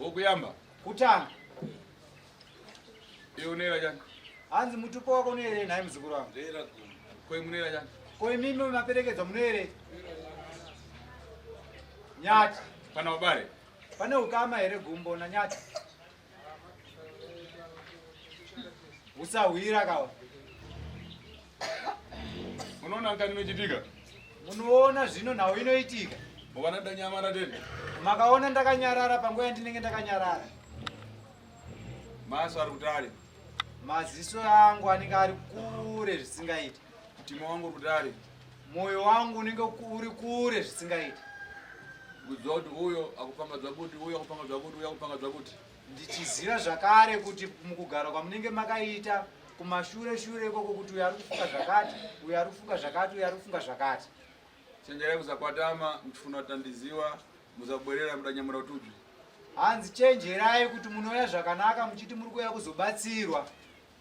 [SPEAKER 3] Wokuyamba?
[SPEAKER 6] Kutanga.
[SPEAKER 3] Iwe unoera chani?
[SPEAKER 6] Hanzi mutupo wako unoere nhaye muzukuru wangu.
[SPEAKER 2] Ndeira gumbo.
[SPEAKER 3] Kwe munoera chani?
[SPEAKER 6] Ko imimi maperekedzwa munoere? Nyati.
[SPEAKER 3] Pana ubare?
[SPEAKER 6] Pane ukama here gumbo nanyati? Usahwira kawa.
[SPEAKER 3] Unoona nkani inochitika?
[SPEAKER 6] Munoona zvino nhau inoitika.
[SPEAKER 3] Mukanada nyama ratete?
[SPEAKER 6] Makaona ndakanyarara panguva yandinenge ndakanyarara.
[SPEAKER 3] Maso ari kutare?
[SPEAKER 6] Maziso yangu anenge ari kure zvisingaiti.
[SPEAKER 3] Mutima wangu uri kutare?
[SPEAKER 6] Mwoyo wangu unenge uri kure zvisingaiti.
[SPEAKER 3] Kuziva kuti uyo akupangadzwa kuti, uyo akupangadzwa kuti, uyo akupangadzwa kuti.
[SPEAKER 6] Ndichiziva zvakare kuti mukugara kwamunenge makaita kumashure ikoko kuti uyu ari kufunga zvakati, uyu ari kufunga zvakati, uyu ari kufunga zvakati.
[SPEAKER 3] Chenjerai kusakwatama, muchifuna kutandiziwa, musabwerera mudanyamura utubvi.
[SPEAKER 6] Hanzi chenjerai kuti munouya zvakanaka muchiti muri kuuya kuzobatsirwa,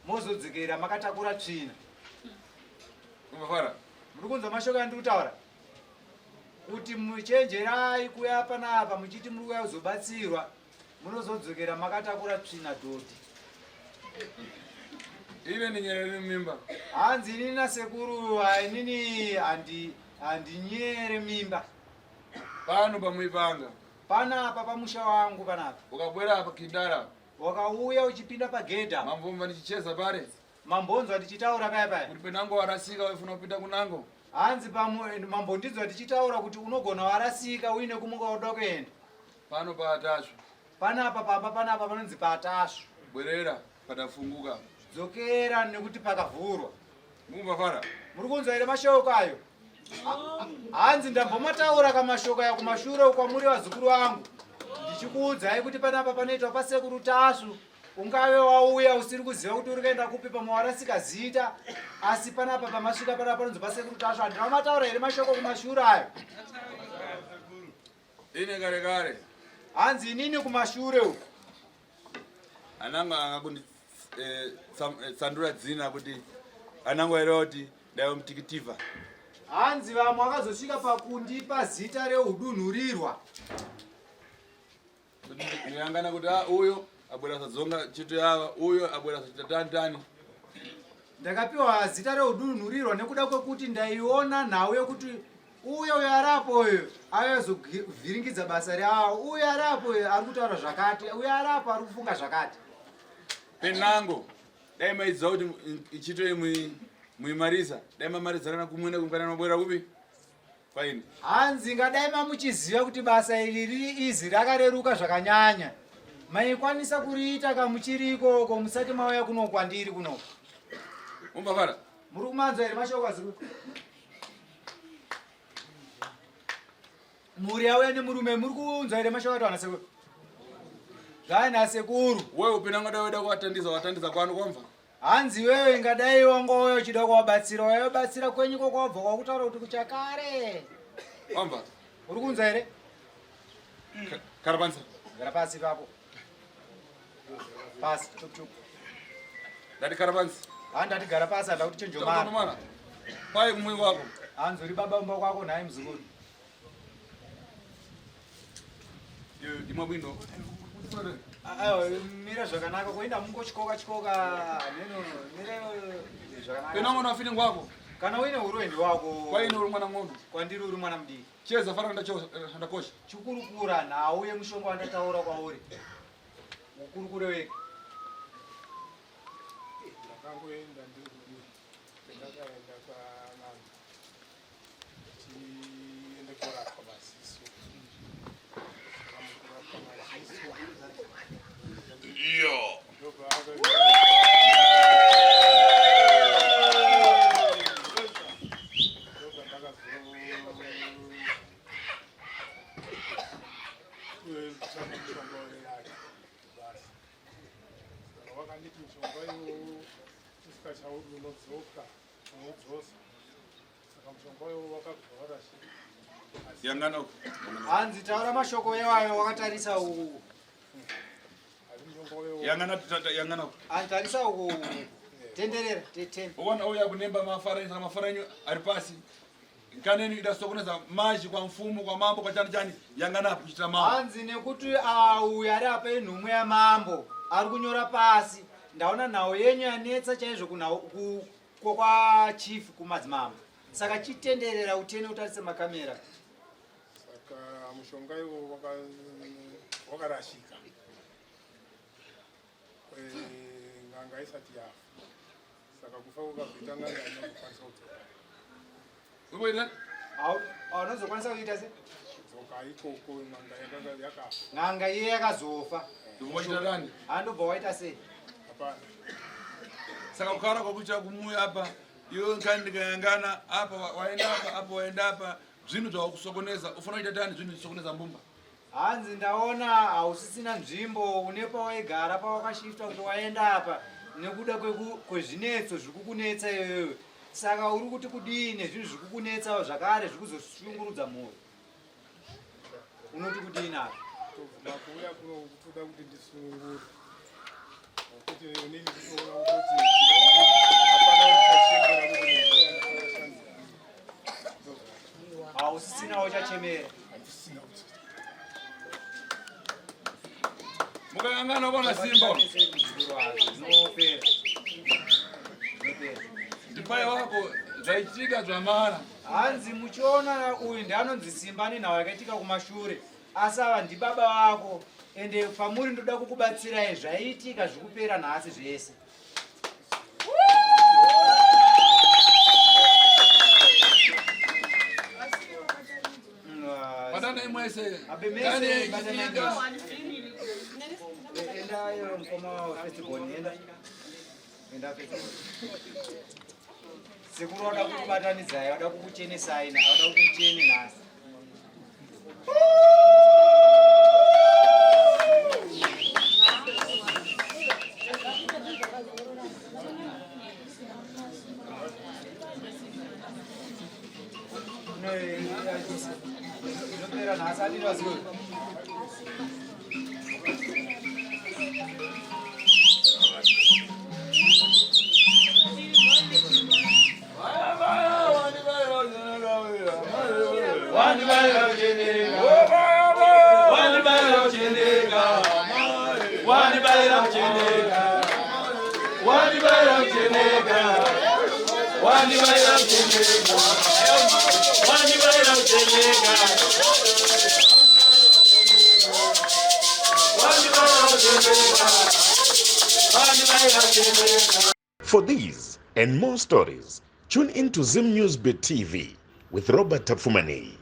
[SPEAKER 6] mozodzokera makatakura tsvina.
[SPEAKER 3] Umafara?
[SPEAKER 6] Muri kunzwa mashoko andiri kutaura? Kuti muchenjerai kuuya panapa muchiti muri kuuya kuzobatsirwa, munozodzokera makatakura tsvina dhodhi.
[SPEAKER 3] Ine ndinyerere mimba.
[SPEAKER 6] Hanzi inini nasekuru inini handinyere mimba.
[SPEAKER 3] Pano pamuipanga?
[SPEAKER 6] Panapa pamusha wangu panapa.
[SPEAKER 3] Ukabwera apa kidara?
[SPEAKER 6] Wakauya uchipinda pagedha.
[SPEAKER 3] Mambomba ndichicheza pare?
[SPEAKER 6] Mambonzwa ndichitaura paya paya.
[SPEAKER 3] Kuti penango warasika waifuna kupinda kunango?
[SPEAKER 6] Hanzi mambondinzwa ndichitaura kuti unogona warasika uine kumuka uda kuenda.
[SPEAKER 3] Pano paatasvo?
[SPEAKER 6] Panapa pamba panapa panonzi paatasvo.
[SPEAKER 3] Bwerera patafunguka.
[SPEAKER 6] Dzokera nekuti pakavhurwa.
[SPEAKER 3] Mumafara?
[SPEAKER 6] Muri kunzwa here mashoko ayo? Hanzi ndambomataura kamashoko aya kumashure kwamuri vazukuru vangu. Ndichikuudzai kuti panapa panoitwa pasekuru Tasvu. Ungave wauya usiri kuziva kuti uri kuenda kupi pamwe warasika zita, asi panapa pamasvika panapa panonzi pasekuru Tasvu. Handina mataura here mashoko kumashure ayo?
[SPEAKER 3] Ine kare kare.
[SPEAKER 6] Hanzi inini kumashure uku.
[SPEAKER 3] Anangu angakundi sandura dzina kuti anangu aelewa kuti ndaiva mutikitivha.
[SPEAKER 6] Hanzi vamwe vakazosvika pakundipa zita reudunhurirwa.
[SPEAKER 3] Ndiyangana kuti uyo abwera sadzonga chito yava, uyo abwera sachita tani.
[SPEAKER 6] Ndakapiwa zita reudunhurirwa nekuda kwekuti ndaiona nhau yekuti uyo arapo uyo ayazovhiringidza basa ravo, uyo arapo uyo ari kutaura zvakati, uyo arapo ari kufunga zvakati.
[SPEAKER 3] Penango dai maidziva kuti ichito muimarisa, dai mamaridzana kumwe nekumukana mabwera kupi? Paini.
[SPEAKER 6] Hanzi ngadai mamuchiziva kuti basa iri riri izi rakareruka zvakanyanya. Maikwanisa kuriita kamuchiriko ko musati mauya kuno kwandiri kuno.
[SPEAKER 3] Mumafara?
[SPEAKER 6] Muri kumanzwa here mashoko azikuru? Muri yauya nemurume muri kunzwa here mashoko ati wanasekuru? Zvana sekuru.
[SPEAKER 3] Wewe upenanga dai weda kuwatandiza kwanu kwamva?
[SPEAKER 6] Hanzi wewe ngadai wangouya uchida kuwabatsira, wayobatsira kwenyuko kwabva kwakutaura kuti kuchakare.
[SPEAKER 3] Kwamva?
[SPEAKER 6] Uri kunzwa here?
[SPEAKER 3] Kara pansi.
[SPEAKER 6] Gara pasi papo. Pasi, chup.
[SPEAKER 3] Ndati kara pansi.
[SPEAKER 6] Handati gara pasi, handa kuti chenjomara.
[SPEAKER 3] Pai kumwe kwako.
[SPEAKER 6] Hanzi uri baba umba kwako naye muzukuru.
[SPEAKER 3] imwe bwino.
[SPEAKER 6] Mira zvakanaka kuenda mungochikoka neno mira zvakanaka.
[SPEAKER 3] Pena mwana afini ngwako.
[SPEAKER 6] Kana uine uroende wako.
[SPEAKER 3] Kwa ine uri mwana ng'ondo.
[SPEAKER 6] Kwandiri uri mwana mudiki.
[SPEAKER 3] Cheza fara ndakosha.
[SPEAKER 6] Chikurukura nauye mushonga wandataura kwauri. Ukurukure wega.
[SPEAKER 8] ndakangoenda ndiri ndakaenda kwananga tiende kurapwa maziso kurapwa maziso wakanditi mishonga iwowo tisingachauri unodzoka unodzosa saka mushonga iwowo wakagora
[SPEAKER 3] Yangana.
[SPEAKER 6] Hanzi taura mashoko ewayo wakatarisa uku.
[SPEAKER 3] Yangana.
[SPEAKER 6] Antarisa uku. Tenderera teteni.
[SPEAKER 3] Uwana oya kunemba mafaranyo ari pasi. Kaneni idasokoneza maji kwa mfumo kwa mambo kwa chani yangana kuchita mambo.
[SPEAKER 6] Hanzi nekuti au yari apa inhumwe ya mambo ari kunyora pasi. Ndaona nawo yenyu yanetsa chaizvo kwa chief kumadzimambo. Saka chitenderera utene utarise makamera.
[SPEAKER 8] Saka mushonga iwo wakarashika. Nganga isati yafa. Saka kufa ukabvita nganga inokwanisa kudzoka.
[SPEAKER 3] Uboida?
[SPEAKER 6] Unozokwanisa kuita se?
[SPEAKER 8] Dzoka ikoko nganga yakanga yakafa.
[SPEAKER 6] Nganga iye yakazofa.
[SPEAKER 3] Uboida ndani?
[SPEAKER 6] Andobva waita sei?
[SPEAKER 8] Hapana.
[SPEAKER 3] Saka ukara kwa kucha kumuya hapa. Iyo nkani ndikayangana hapa waenda hapa zvinhu zvakusokoneza ufana kuita tani zvinhu zvisokoneza mbumba.
[SPEAKER 6] Hanzi ndaona hausisina nzvimbo unepa waigara pawakashifta kuti waenda apa nekuda kwezvinetso zvikukunetsa iyoyo. Saka uri kuti kudini zvinhu zvikukunetsa zvakare zvikuzoshungurudza mwoyo. Unoti kudini apa?
[SPEAKER 8] Makuya kunokuda kuti ndisungure. Kuti unini kuona kuti hapana kuchembera kuti
[SPEAKER 6] hausisina uchachemera.
[SPEAKER 3] Mukayangana ubona simba.
[SPEAKER 6] Nopera.
[SPEAKER 3] Ndipai wako zvaitika zvamara.
[SPEAKER 6] Hanzi muchiona uyu ndianonzi Simba nenhau yakaitika kumashure. Asi ava ndibaba vako. Ende pamuri ndoda kukubatsirai zvaitika zvikupera nhasi zvese.
[SPEAKER 3] Madana imwese.
[SPEAKER 6] Abemese badana. Enda yo mkoma festival enda. Enda festival. Sekuru wada kukubatanidza, wada kukuchenesai na wada kukuchene nhasi. Inopera nhasi adira zuri.
[SPEAKER 1] For these and more stories, tune in to Zim Newsbeat TV with Robert Tafumani.